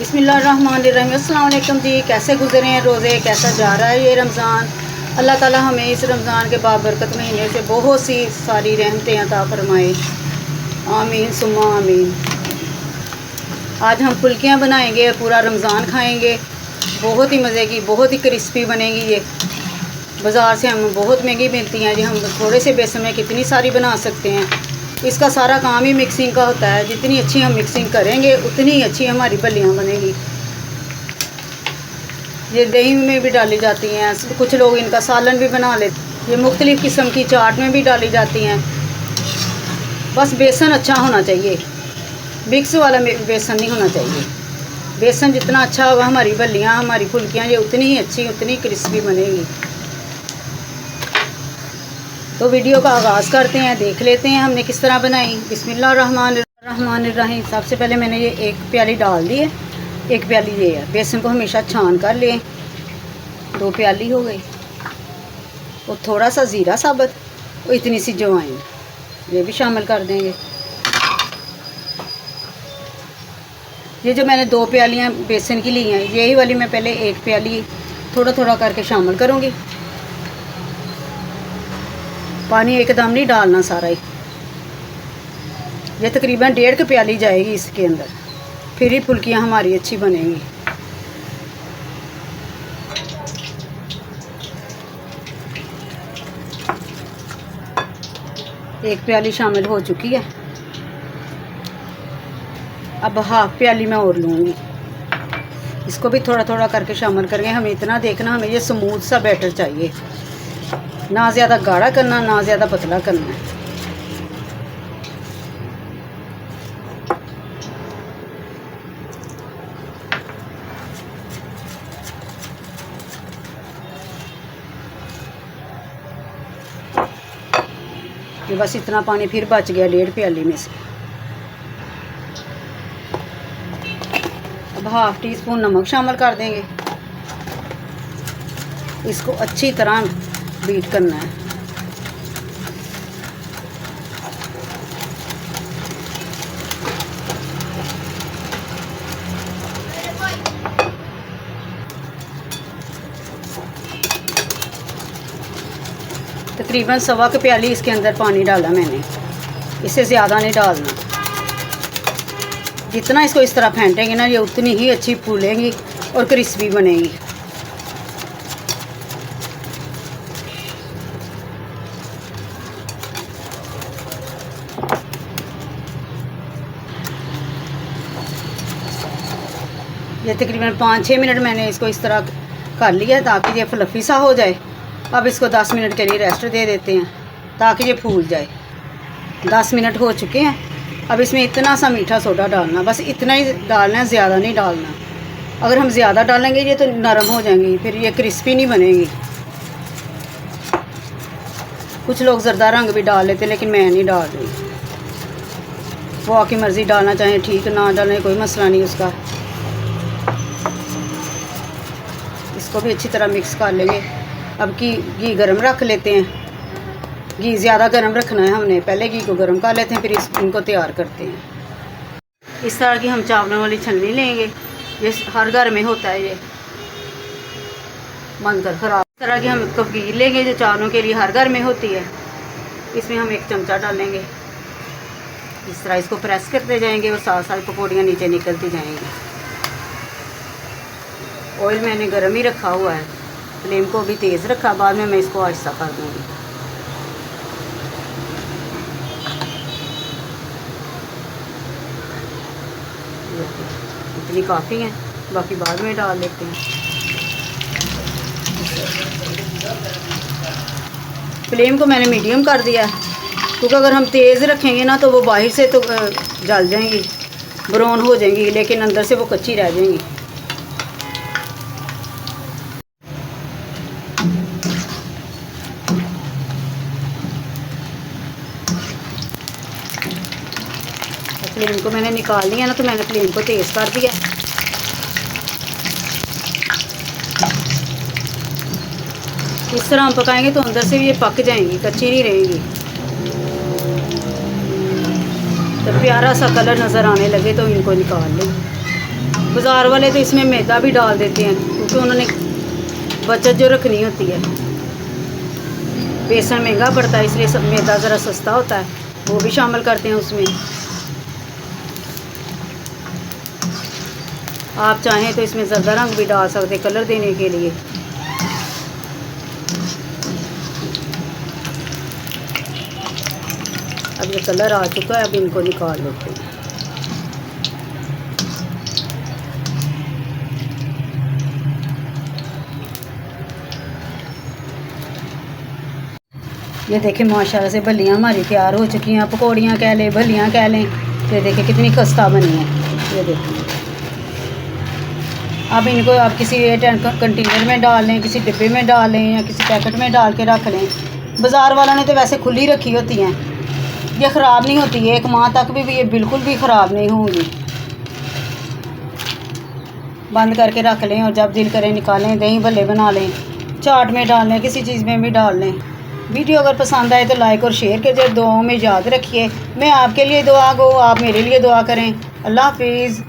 बिस्मिल्लाहिर्रहमानिर्रहीम। अस्सलाम वालेकुम जी। कैसे गुजरे हैं रोज़े, कैसा जा रहा है ये रमज़ान। अल्लाह ताला हमें इस रमज़ान के बाबरकत महीने से बहुत सी सारी रहमतें अता फरमाए। आमीन सुम्मा आमीन। आज हम फुल्कियाँ बनाएंगे, पूरा रमज़ान खाएंगे। बहुत ही मज़े की, बहुत ही क्रिस्पी बनेगी ये। बाज़ार से हम बहुत महंगी मिलती हैं जी। हम थोड़े से बेसन में कितनी सारी बना सकते हैं। इसका सारा काम ही मिक्सिंग का होता है। जितनी अच्छी हम मिक्सिंग करेंगे उतनी अच्छी हमारी बल्लियाँ बनेगी। ये दही में भी डाली जाती हैं, कुछ लोग इनका सालन भी बना लेते। ये मुख्तलिफ़ किस्म की चाट में भी डाली जाती हैं। बस बेसन अच्छा होना चाहिए, मिक्स वाला बेसन नहीं होना चाहिए। बेसन जितना अच्छा होगा हमारी बल्लियाँ, हमारी फुल्कियाँ ये उतनी ही अच्छी, उतनी क्रिस्पी बनेगी। तो वीडियो का आगाज़ करते हैं, देख लेते हैं हमने किस तरह बनाई। बिस्मिल्लाहिर्रहमानिर्रहीम। सबसे पहले मैंने ये एक प्याली डाल दी है, एक प्याली ये है। बेसन को हमेशा छान कर लें। 2 प्याली हो गई। और थोड़ा सा ज़ीरा साबुत और इतनी सी अजवाइन, ये भी शामिल कर देंगे। ये जो मैंने 2 प्यालियाँ बेसन की ली हैं, यही वाली मैं पहले 1 प्याली थोड़ा थोड़ा करके शामिल करूँगी। पानी एकदम नहीं डालना सारा ही। ये तकरीबन 1.5 प्याली जाएगी इसके अंदर, फिर ही फुल्कियाँ हमारी अच्छी बनेंगी। एक प्याली शामिल हो चुकी है। अब 1/2 प्याली मैं और लूँगी। इसको भी थोड़ा थोड़ा करके शामिल करेंगे। हमें इतना देखना, हमें ये स्मूथ सा बैटर चाहिए, ना ज़्यादा गाढ़ा करना, ना ज़्यादा पतला करना है। ये बस इतना पानी फिर बच गया 1.5 प्याली में से। अब 1/2 टीस्पून नमक शामिल कर देंगे। इसको अच्छी तरह बीट करना है। तकरीबन 1.25 प्याली इसके अंदर पानी डाला मैंने, इससे ज़्यादा नहीं डालना। जितना इसको इस तरह फेंटेंगे ना, ये उतनी ही अच्छी फूलेंगी और क्रिस्पी बनेगी। ये तकरीबन 5-6 मिनट मैंने इसको इस तरह कर लिया ताकि ये फ्लफ़ी सा हो जाए। अब इसको 10 मिनट के लिए रेस्ट दे देते हैं ताकि ये फूल जाए। 10 मिनट हो चुके हैं। अब इसमें इतना सा मीठा सोडा डालना, बस इतना ही डालना है, ज़्यादा नहीं डालना। अगर हम ज़्यादा डालेंगे ये तो नरम हो जाएंगी, फिर ये क्रिस्पी नहीं बनेगी। कुछ लोग ज़रदा रंग भी डाल लेते, लेकिन मैं नहीं डाल रही। वो आपकी मर्ज़ी, डालना चाहें ठीक, ना डालें कोई मसला नहीं उसका। इसको भी अच्छी तरह मिक्स कर लेंगे। अब घी गरम रख लेते हैं। घी ज़्यादा गरम रखना है हमने, पहले घी को गरम कर लेते हैं, फिर इनको तैयार करते हैं। इस तरह की हम चावलों वाली छलनी लेंगे। ये हर घर में होता है, ये बंद कर ख़राब। इस तरह की हम कफगीर लेंगे जो चावलों के लिए हर घर में होती है। इसमें हम 1 चमचा डालेंगे। इस तरह इसको प्रेस करते जाएंगे और साथ साथ पकौड़ियाँ नीचे निकलती जाएंगी। ऑयल मैंने गर्म ही रखा हुआ है, फ्लेम को भी तेज़ रखा। बाद में मैं इसको आहिस्ता कर दूँगी। इतनी काफ़ी हैं, बाकी बाद में डाल लेते हैं। फ्लेम को मैंने मीडियम कर दिया है, क्योंकि अगर हम तेज़ रखेंगे ना तो वो बाहर से तो जल जाएंगी, ब्राउन हो जाएंगी, लेकिन अंदर से वो कच्ची रह जाएंगी। फ्लेम को मैंने निकाल लिया ना, तो मैंने फ्लेम को तेज़ कर दिया। इस तरह हम पकाएंगे तो अंदर से भी ये पक जाएंगी, कच्ची नहीं रहेंगी। जब प्यारा सा कलर नज़र आने लगे तो इनको निकाल लें। बाज़ार वाले तो इसमें मैदा भी डाल देते हैं क्योंकि उन्होंने बचत जो रखनी होती है। बेसन महंगा पड़ता है इसलिए मैदा ज़रा सस्ता होता है, वो भी शामिल करते हैं उसमें। आप चाहें तो इसमें ज़रदा रंग भी डाल सकते हैं कलर देने के लिए। अब ये कलर आ चुका है, अब इनको निकाल लेते हैं। ये देखें माशाल्लाह से भल्लियाँ हमारी तैयार हो चुकी हैं। पकौड़ियाँ कह लें, भल्लियाँ कह लें। ये देखें कितनी खस्ता बनी है। ये देखें, अब इनको आप किसी कंटेनर में डाल लें, किसी डिब्बे में डाल लें या किसी पैकेट में डाल के रख लें। बाज़ार वालों ने तो वैसे खुली रखी होती हैं, ये ख़राब नहीं होती है। 1 माह तक भी ये बिल्कुल भी ख़राब नहीं होंगी। बंद करके रख लें और जब दिल करे निकालें, दही भल्ले बना लें, चाट में डाल लें, किसी चीज़ में भी डाल लें। वीडियो अगर पसंद आए तो लाइक और शेयर कीजिए। दुआओं में याद रखिए। मैं आपके लिए दुआ गो, आप मेरे लिए दुआ करें। अल्लाह हाफिज़।